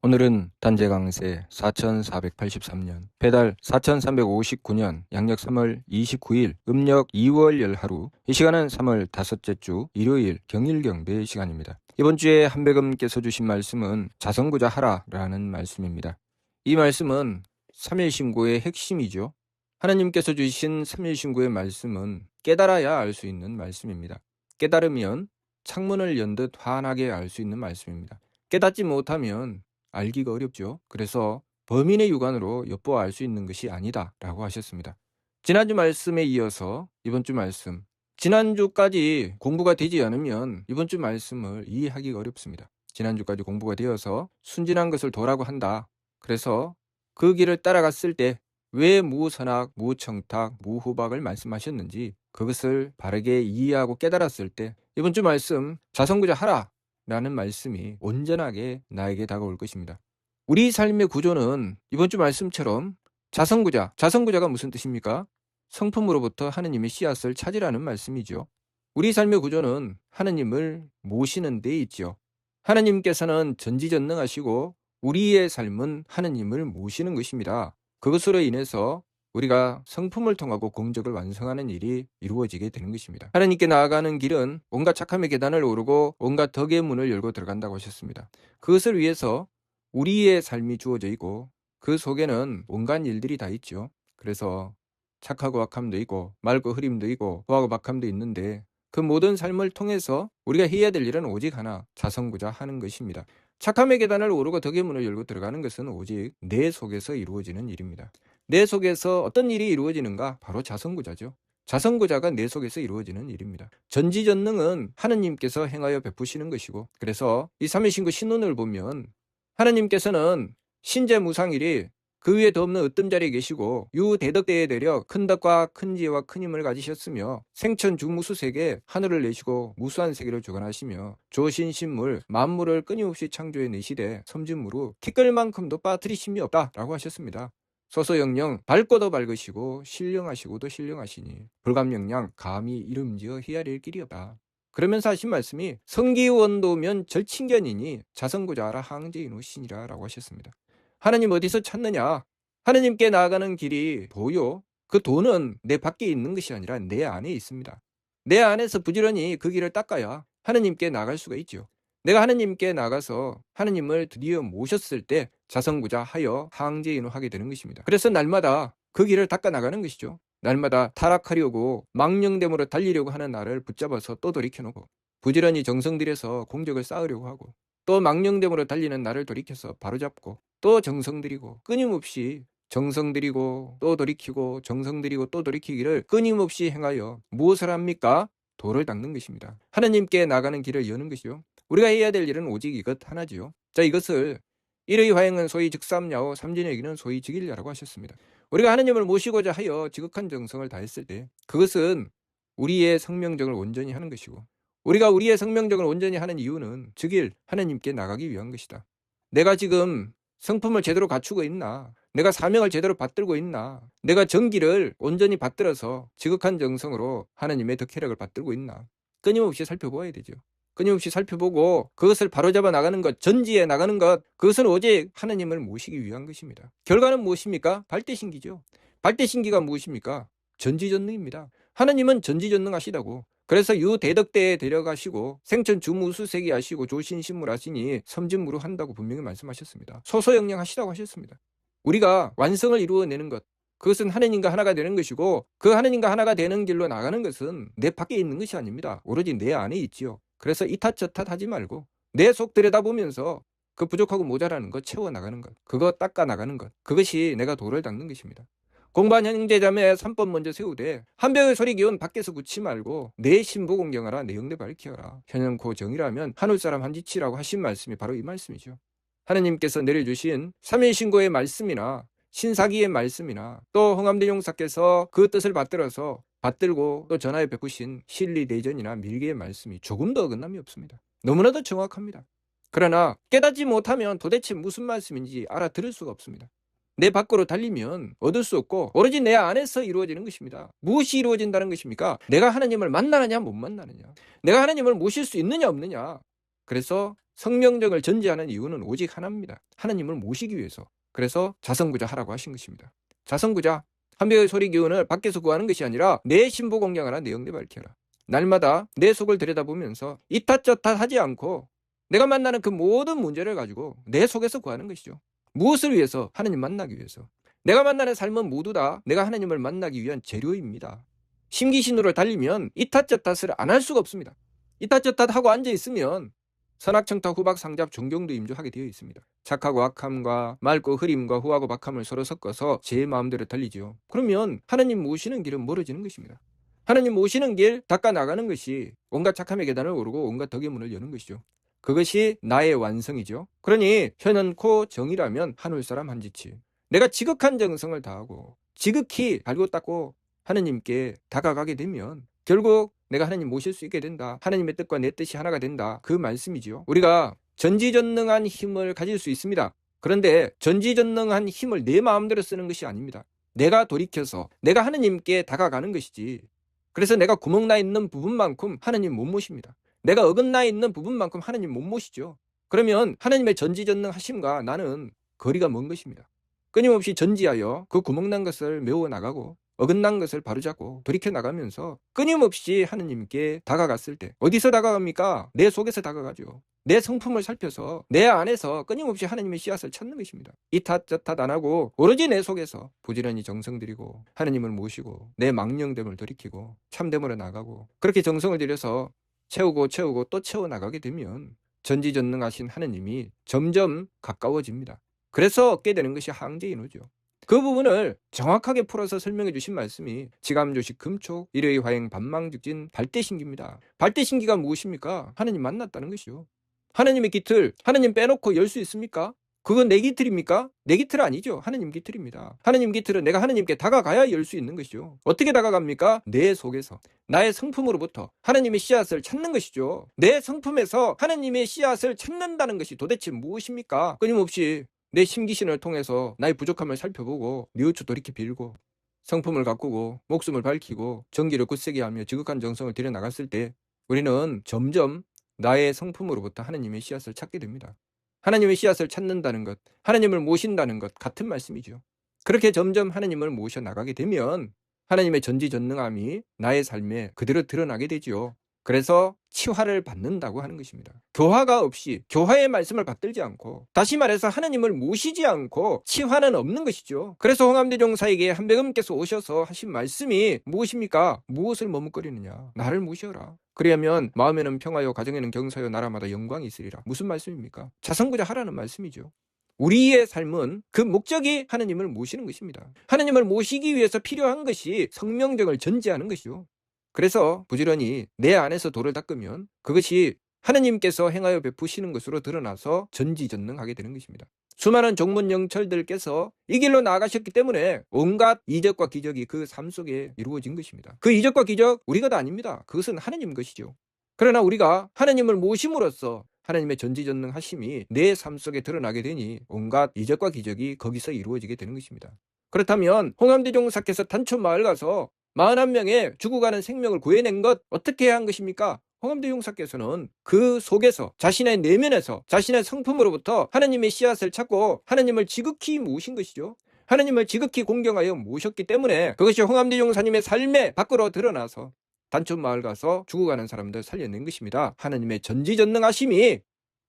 오늘은 단재 강세 4483년, 배달 4359년, 양력 3월 29일, 음력 2월 열하루, 이 시간은 3월 다섯째 주 일요일 경일경배 시간입니다. 이번 주에 한배금께서 주신 말씀은 자성구자 하라라는 말씀입니다. 이 말씀은 삼일신고의 핵심이죠. 하나님께서 주신 삼일신고의 말씀은 깨달아야 알 수 있는 말씀입니다. 깨달으면 창문을 연 듯 환하게 알 수 있는 말씀입니다. 깨닫지 못하면 알기가 어렵죠. 그래서 범인의 육안으로 엿보아 알 수 있는 것이 아니다 라고 하셨습니다. 지난주 말씀에 이어서 이번 주 말씀, 지난주까지 공부가 되지 않으면 이번 주 말씀을 이해하기가 어렵습니다. 지난주까지 공부가 되어서 순진한 것을 도라고 한다. 그래서 그 길을 따라갔을 때 왜 무선악, 무청탁, 무후박을 말씀하셨는지 그것을 바르게 이해하고 깨달았을 때 이번 주 말씀 자성구자 하라 라는 말씀이 온전하게 나에게 다가올 것입니다. 우리 삶의 구조는 이번 주 말씀처럼 자성구자가 무슨 뜻입니까? 성품으로부터 하느님의 씨앗을 찾으라는 말씀이죠. 우리 삶의 구조는 하느님을 모시는 데 있죠. 하느님께서는 전지전능하시고 우리의 삶은 하느님을 모시는 것입니다. 그것으로 인해서 우리가 성품을 통하고 공적을 완성하는 일이 이루어지게 되는 것입니다. 하나님께 나아가는 길은 온갖 착함의 계단을 오르고 온갖 덕의 문을 열고 들어간다고 하셨습니다. 그것을 위해서 우리의 삶이 주어져 있고 그 속에는 온갖 일들이 다 있죠. 그래서 착하고 악함도 있고 맑고 흐림도 있고 후하고 박함도 있는데 그 모든 삶을 통해서 우리가 해야 될 일은 오직 하나, 자성구자 하는 것입니다. 착함의 계단을 오르고 덕의 문을 열고 들어가는 것은 오직 내 속에서 이루어지는 일입니다. 내 속에서 어떤 일이 이루어지는가? 바로 자성구자죠. 자성구자가 내 속에서 이루어지는 일입니다. 전지전능은 하느님께서 행하여 베푸시는 것이고, 그래서 이 삼위신구 신론을 보면 하느님께서는 신재무상일이 그 위에 더 없는 으뜸자리에 계시고 유대덕대에 내려 큰 덕과 큰 지혜와 큰 힘을 가지셨으며 생천주무수세계 하늘을 내시고 무수한 세계를 주관하시며 조신신물 만물을 끊임없이 창조해 내시되 섬진무로 티끌만큼도 빠뜨리심이 없다라고 하셨습니다. 소소영령 밝고도 밝으시고 신령하시고도 신령하시니 불감영량 감히 이름지어 헤아릴 길이 없다. 그러면서 하신 말씀이 성기원도면 절친견이니 자성구자하라 항제인후신이라 라고 하셨습니다. 하나님 어디서 찾느냐? 하나님께 나아가는 길이 도요. 그 도는 내 밖에 있는 것이 아니라 내 안에 있습니다. 내 안에서 부지런히 그 길을 닦아야 하나님께 나갈 수가 있죠. 내가 하나님께 나가서 하나님을 드디어 모셨을 때 자성구자하여 항제인후하게 되는 것입니다. 그래서 날마다 그 길을 닦아 나가는 것이죠. 날마다 타락하려고 망령됨으로 달리려고 하는 나를 붙잡아서 또 돌이켜놓고 부지런히 정성 들여서 공적을 쌓으려고 하고 또 망령됨으로 달리는 나를 돌이켜서 바로잡고 또 정성 들이고 끊임없이 정성 들이고 또 돌이키고 정성 들이고 또 돌이키기를 끊임없이 행하여 무엇을 합니까? 도를 닦는 것입니다. 하나님께 나가는 길을 여는 것이요. 우리가 해야 될 일은 오직 이것 하나지요. 자, 이것을 일의 화행은 소위 즉삼야오 삼진여기는 소위 즉일야라고 하셨습니다. 우리가 하나님을 모시고자 하여 지극한 정성을 다했을 때 그것은 우리의 성명적을 온전히 하는 것이고 우리가 우리의 성명적을 온전히 하는 이유는 즉일 하나님께 나가기 위한 것이다. 내가 지금 성품을 제대로 갖추고 있나? 내가 사명을 제대로 받들고 있나? 내가 정기를 온전히 받들어서 지극한 정성으로 하나님의 덕혜력을 받들고 있나? 끊임없이 살펴보아야 되죠. 끊임없이 살펴보고 그것을 바로잡아 나가는 것, 전지해 나가는 것, 그것은 오직 하나님을 모시기 위한 것입니다. 결과는 무엇입니까? 발대신기죠. 발대신기가 무엇입니까? 전지전능입니다. 하나님은 전지전능하시다고. 그래서 유대덕대에 데려가시고 생천주무수세기 하시고 조신신물 하시니 섬진무로 한다고 분명히 말씀하셨습니다. 소소영령 하시라고 하셨습니다. 우리가 완성을 이루어내는 것, 그것은 하나님과 하나가 되는 것이고 그 하나님과 하나가 되는 길로 나가는 것은 내 밖에 있는 것이 아닙니다. 오로지 내 안에 있지요. 그래서 이탓 저탓 하지 말고 내 속 들여다보면서 그 부족하고 모자라는 것 채워나가는 것, 그거 닦아나가는 것, 그것이 내가 도를 닦는 것입니다. 공부한 형제자매 3번 먼저 세우되 한 벽의 소리 기운 밖에서 굳지 말고 내 신부 공경하라 내 영내 밝히어라. 현현코 정이라면 하늘사람 한지치라고 하신 말씀이 바로 이 말씀이죠. 하느님께서 내려주신 삼일신고의 말씀이나 신사기의 말씀이나 또 홍암대 용사께서 그 뜻을 받들고 또 전하에 베푸신 신리대전이나 밀계의 말씀이 조금도 어긋남이 없습니다. 너무나도 정확합니다. 그러나 깨닫지 못하면 도대체 무슨 말씀인지 알아들을 수가 없습니다. 내 밖으로 달리면 얻을 수 없고 오로지 내 안에서 이루어지는 것입니다. 무엇이 이루어진다는 것입니까? 내가 하나님을 만나느냐 못 만나느냐, 내가 하나님을 모실 수 있느냐 없느냐. 그래서 성명정을 전제하는 이유는 오직 하나입니다. 하나님을 모시기 위해서. 그래서 자성구자 하라고 하신 것입니다. 자성구자, 한벽의 소리 기운을 밖에서 구하는 것이 아니라 내 신보 공양하라, 내 영내 밝혀라. 날마다 내 속을 들여다보면서 이탓저탓 하지 않고 내가 만나는 그 모든 문제를 가지고 내 속에서 구하는 것이죠. 무엇을 위해서? 하나님 만나기 위해서. 내가 만나는 삶은 모두 다 내가 하나님을 만나기 위한 재료입니다. 심기신으로 달리면 이탓저탓을 안 할 수가 없습니다. 이탓저탓 하고 앉아있으면 선악청탁 후박상잡 존경도 임조하게 되어 있습니다. 착하고 악함과 맑고 흐림과 후하고 박함을 서로 섞어서 제 마음대로 달리지요. 그러면 하나님 모시는 길은 멀어지는 것입니다. 하나님 모시는 길 닦아 나가는 것이 온갖 착함의 계단을 오르고 온갖 덕의 문을 여는 것이죠. 그것이 나의 완성이죠. 그러니 현은코 정이라면 하늘 사람 한지치. 내가 지극한 정성을 다하고 지극히 갈고 닦고 하느님께 다가가게 되면 결국 내가 하나님 모실 수 있게 된다. 하나님의 뜻과 내 뜻이 하나가 된다. 그 말씀이지요. 우리가 전지전능한 힘을 가질 수 있습니다. 그런데 전지전능한 힘을 내 마음대로 쓰는 것이 아닙니다. 내가 돌이켜서 내가 하나님께 다가가는 것이지. 그래서 내가 구멍 나 있는 부분만큼 하나님 못 모십니다. 내가 어긋나 있는 부분만큼 하나님 못 모시죠. 그러면 하나님의 전지전능하심과 나는 거리가 먼 것입니다. 끊임없이 전지하여 그 구멍난 것을 메워 나가고 어긋난 것을 바로잡고 돌이켜 나가면서 끊임없이 하느님께 다가갔을 때 어디서 다가갑니까? 내 속에서 다가가죠. 내 성품을 살펴서 내 안에서 끊임없이 하나님의 씨앗을 찾는 것입니다. 이탓저탓 안 하고 오로지 내 속에서 부지런히 정성 들이고 하나님을 모시고 내 망령됨을 돌이키고 참됨으로 나가고 그렇게 정성을 들여서 채우고 또 채워 나가게 되면 전지전능하신 하느님이 점점 가까워집니다. 그래서 얻게 되는 것이 항제인후죠. 그 부분을 정확하게 풀어서 설명해 주신 말씀이 지감조식 금촉 일의 화행 반망즉진 발대신기입니다. 발대신기가 무엇입니까? 하나님 만났다는 것이요. 하나님의 깃틀, 하나님 빼놓고 열 수 있습니까? 그건 내 깃틀입니까? 내 깃틀 아니죠. 하나님 깃틀입니다. 하나님 깃틀은 내가 하나님께 다가가야 열 수 있는 것이죠. 어떻게 다가갑니까? 내 속에서 나의 성품으로부터 하나님의 씨앗을 찾는 것이죠. 내 성품에서 하나님의 씨앗을 찾는다는 것이 도대체 무엇입니까? 끊임없이 내 심기신을 통해서 나의 부족함을 살펴보고 뉘우쳐 돌이켜 빌고 성품을 가꾸고 목숨을 밝히고 정기를 굳세게 하며 지극한 정성을 들여나갔을 때 우리는 점점 나의 성품으로부터 하나님의 씨앗을 찾게 됩니다. 하나님의 씨앗을 찾는다는 것, 하나님을 모신다는 것 같은 말씀이죠. 그렇게 점점 하나님을 모셔 나가게 되면 하나님의 전지전능함이 나의 삶에 그대로 드러나게 되지요. 그래서 치화를 받는다고 하는 것입니다. 교화가 없이 교화의 말씀을 받들지 않고 다시 말해서 하나님을 모시지 않고 치화는 없는 것이죠. 그래서 홍암대종사에게 한백음께서 오셔서 하신 말씀이 무엇입니까? 무엇을 머뭇거리느냐? 나를 모시어라. 그리하면 마음에는 평화요 가정에는 경사요 나라마다 영광이 있으리라. 무슨 말씀입니까? 자성구자 하라는 말씀이죠. 우리의 삶은 그 목적이 하나님을 모시는 것입니다. 하나님을 모시기 위해서 필요한 것이 성명정을 전제하는 것이죠. 그래서 부지런히 내 안에서 돌을 닦으면 그것이 하나님께서 행하여 베푸시는 것으로 드러나서 전지전능하게 되는 것입니다. 수많은 종문영철들께서 이 길로 나아가셨기 때문에 온갖 이적과 기적이 그 삶 속에 이루어진 것입니다. 그 이적과 기적 우리가 다 아닙니다. 그것은 하나님 것이죠. 그러나 우리가 하나님을 모심으로써 하나님의 전지전능하심이 내 삶 속에 드러나게 되니 온갖 이적과 기적이 거기서 이루어지게 되는 것입니다. 그렇다면 홍암대종사께서 단촌마을 가서 41명의 죽어가는 생명을 구해낸 것 어떻게 해야 한 것입니까? 홍암대종사께서는 그 속에서 자신의 내면에서 자신의 성품으로부터 하나님의 씨앗을 찾고 하나님을 지극히 모신 것이죠. 하나님을 지극히 공경하여 모셨기 때문에 그것이 홍암대종사님의 삶에 밖으로 드러나서 단촌마을 가서 죽어가는 사람들 살려낸 것입니다. 하나님의 전지전능하심이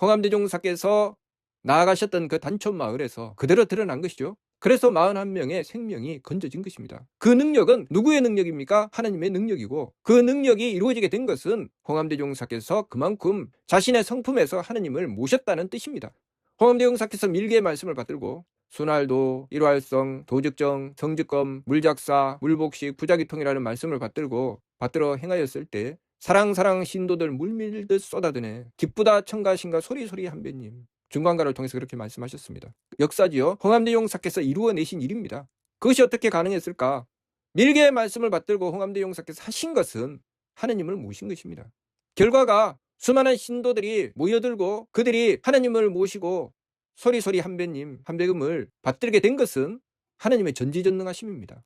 홍암대종사께서 나아가셨던 그 단촌마을에서 그대로 드러난 것이죠. 그래서 41명의 생명이 건져진 것입니다. 그 능력은 누구의 능력입니까? 하나님의 능력이고 그 능력이 이루어지게 된 것은 홍암대종사께서 그만큼 자신의 성품에서 하나님을 모셨다는 뜻입니다. 홍암대종사께서 밀개의 말씀을 받들고 순활도, 일활성, 도즉정, 성즉검, 물작사, 물복식, 부자기통이라는 말씀을 받들어 행하였을 때 사랑 신도들 물밀듯 쏟아드네 기쁘다 청가신가 소리소리 한배님 중간가를 통해서 그렇게 말씀하셨습니다. 역사지요. 홍암대종사께서 이루어내신 일입니다. 그것이 어떻게 가능했을까? 밀개의 말씀을 받들고 홍암대종사께서 하신 것은 하나님을 모신 것입니다. 결과가 수많은 신도들이 모여들고 그들이 하나님을 모시고 소리소리 한배님, 한배금을 받들게 된 것은 하나님의 전지전능하심입니다.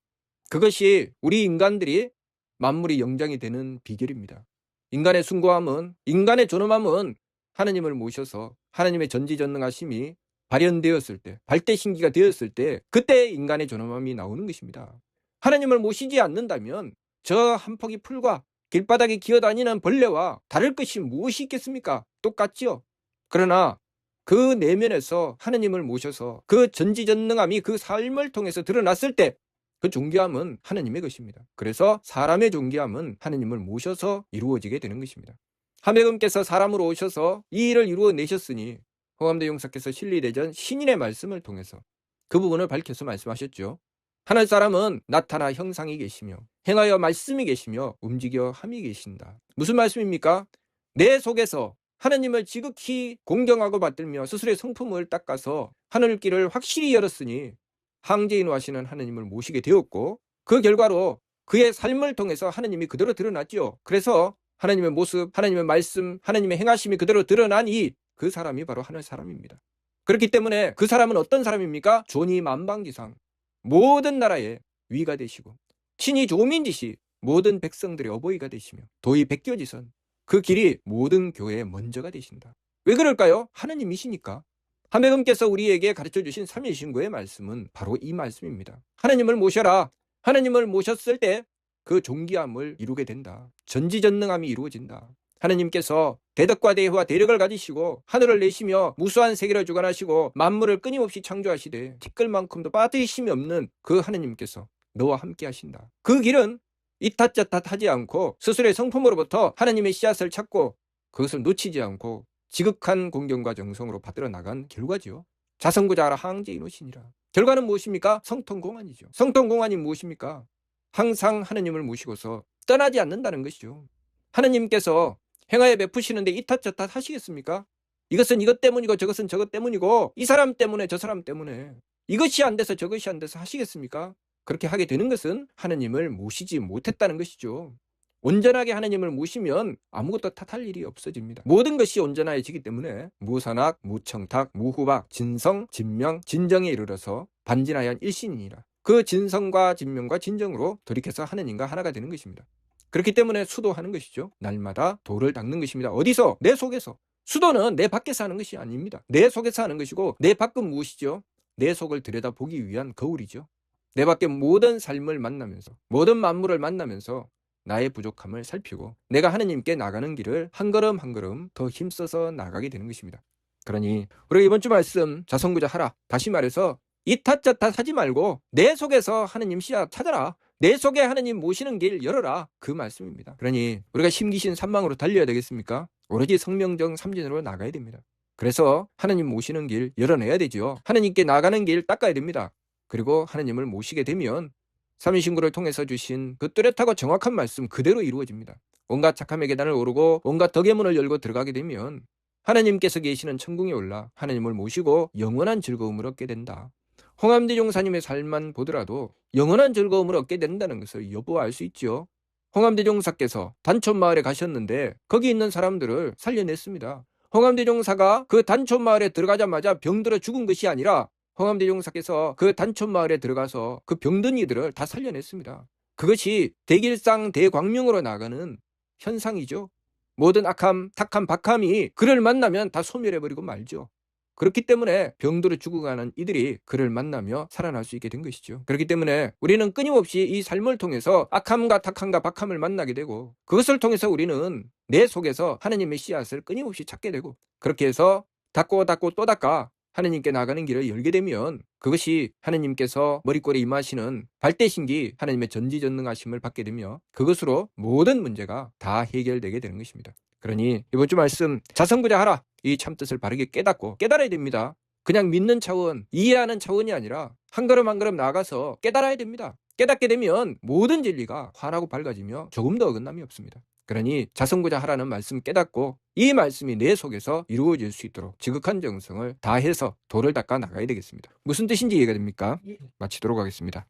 그것이 우리 인간들이 만물이 영장이 되는 비결입니다. 인간의 숭고함은, 인간의 존엄함은 하느님을 모셔서 하느님의 전지전능하심이 발현되었을 때, 발대신기가 되었을 때, 그때 인간의 존엄함이 나오는 것입니다. 하느님을 모시지 않는다면 저 한 포기 풀과 길바닥에 기어다니는 벌레와 다를 것이 무엇이 있겠습니까? 똑같지요. 그러나 그 내면에서 하느님을 모셔서 그 전지전능함이 그 삶을 통해서 드러났을 때 그 존귀함은 하느님의 것입니다. 그래서 사람의 존귀함은 하느님을 모셔서 이루어지게 되는 것입니다. 하매금께서 사람으로 오셔서 이 일을 이루어내셨으니 홍암대 용사께서 신리대전 신인의 말씀을 통해서 그 부분을 밝혀서 말씀하셨죠. 하늘 사람은 나타나 형상이 계시며 행하여 말씀이 계시며 움직여 함이 계신다. 무슨 말씀입니까? 내 속에서 하느님을 지극히 공경하고 받들며 스스로의 성품을 닦아서 하늘길을 확실히 열었으니 항제인후 하시는 하느님을 모시게 되었고, 그 결과로 그의 삶을 통해서 하느님이 그대로 드러났죠. 그래서 하나님의 모습, 하나님의 말씀, 하나님의 행하심이 그대로 드러나니 그 사람이 바로 하늘 사람입니다. 그렇기 때문에 그 사람은 어떤 사람입니까? 존이 만방지상 모든 나라의 위가 되시고 친히 조민지시 모든 백성들의 어버이가 되시며 도의 백교지선 그 길이 모든 교회의 먼저가 되신다. 왜 그럴까요? 하느님이시니까. 하매금께서 우리에게 가르쳐주신 삼위신구의 말씀은 바로 이 말씀입니다. 하느님을 모셔라. 하느님을 모셨을 때 그 존귀함을 이루게 된다. 전지전능함이 이루어진다. 하느님께서 대덕과 대효와 대력을 가지시고 하늘을 내시며 무수한 세계를 주관하시고 만물을 끊임없이 창조하시되 티끌만큼도 빠뜨리심이 없는 그 하느님께서 너와 함께 하신다. 그 길은 이탓저탓 하지 않고 스스로의 성품으로부터 하느님의 씨앗을 찾고 그것을 놓치지 않고 지극한 공경과 정성으로 받들어 나간 결과지요. 자성구자하라 항제인후시니라. 결과는 무엇입니까? 성통공안이죠. 성통공안이 무엇입니까? 항상 하느님을 모시고서 떠나지 않는다는 것이죠. 하느님께서 행하여 베푸시는데 이탓저탓 하시겠습니까? 이것은 이것 때문이고 저것은 저것 때문이고 이 사람 때문에 저 사람 때문에 이것이 안 돼서 저것이 안 돼서 하시겠습니까? 그렇게 하게 되는 것은 하느님을 모시지 못했다는 것이죠. 온전하게 하느님을 모시면 아무것도 탓할 일이 없어집니다. 모든 것이 온전해지기 때문에 무선악, 무청탁, 무후박, 진성, 진명, 진정에 이르러서 반진하연 일신이니라. 그 진성과 진명과 진정으로 돌이켜서 하느님과 하나가 되는 것입니다. 그렇기 때문에 수도하는 것이죠. 날마다 돌을 닦는 것입니다. 어디서? 내 속에서. 수도는 내 밖에서 하는 것이 아닙니다. 내 속에서 하는 것이고 내 밖은 무엇이죠? 내 속을 들여다보기 위한 거울이죠. 내 밖의 모든 삶을 만나면서 모든 만물을 만나면서 나의 부족함을 살피고 내가 하느님께 나가는 길을 한 걸음 한 걸음 더 힘써서 나가게 되는 것입니다. 그러니 우리가 이번 주 말씀 자성구자하라. 다시 말해서 이탓저탓 하지 말고 내 속에서 하느님 씨앗 찾아라. 내 속에 하느님 모시는 길 열어라. 그 말씀입니다. 그러니 우리가 심기신 산망으로 달려야 되겠습니까? 오로지 성명정 삼진으로 나가야 됩니다. 그래서 하느님 모시는 길 열어내야 되죠. 하느님께 나가는 길 닦아야 됩니다. 그리고 하느님을 모시게 되면 삼위신구를 통해서 주신 그 뚜렷하고 정확한 말씀 그대로 이루어집니다. 온갖 착함의 계단을 오르고 온갖 덕의 문을 열고 들어가게 되면 하느님께서 계시는 천궁에 올라 하느님을 모시고 영원한 즐거움을 얻게 된다. 홍암대 종사님의 삶만 보더라도 영원한 즐거움을 얻게 된다는 것을 여부알 수 있죠. 홍암대 종사께서 단촌마을에 가셨는데 거기 있는 사람들을 살려냈습니다. 홍암대 종사가 그 단촌마을에 들어가자마자 병들어 죽은 것이 아니라 홍암대 종사께서 그 단촌마을에 들어가서 그 병든 이들을 다 살려냈습니다. 그것이 대길상 대광명으로 나가는 현상이죠. 모든 악함, 탁함, 박함이 그를 만나면 다 소멸해버리고 말죠. 그렇기 때문에 병들어 죽어가는 이들이 그를 만나며 살아날 수 있게 된 것이죠. 그렇기 때문에 우리는 끊임없이 이 삶을 통해서 악함과 탁함과 박함을 만나게 되고 그것을 통해서 우리는 내 속에서 하느님의 씨앗을 끊임없이 찾게 되고 그렇게 해서 닦고 또 닦아 하느님께 나가는 길을 열게 되면 그것이 하느님께서 머리꼴에 임하시는 발대신기 하느님의 전지전능하심을 받게 되며 그것으로 모든 문제가 다 해결되게 되는 것입니다. 그러니 이번 주 말씀 자성구자하라. 이 참뜻을 바르게 깨닫고 깨달아야 됩니다. 그냥 믿는 차원, 이해하는 차원이 아니라 한 걸음 한 걸음 나아가서 깨달아야 됩니다. 깨닫게 되면 모든 진리가 환하고 밝아지며 조금 더 어긋남이 없습니다. 그러니 자성구자하라는 말씀 깨닫고 이 말씀이 내 속에서 이루어질 수 있도록 지극한 정성을 다해서 도를 닦아 나가야 되겠습니다. 무슨 뜻인지 이해가 됩니까? 마치도록 하겠습니다.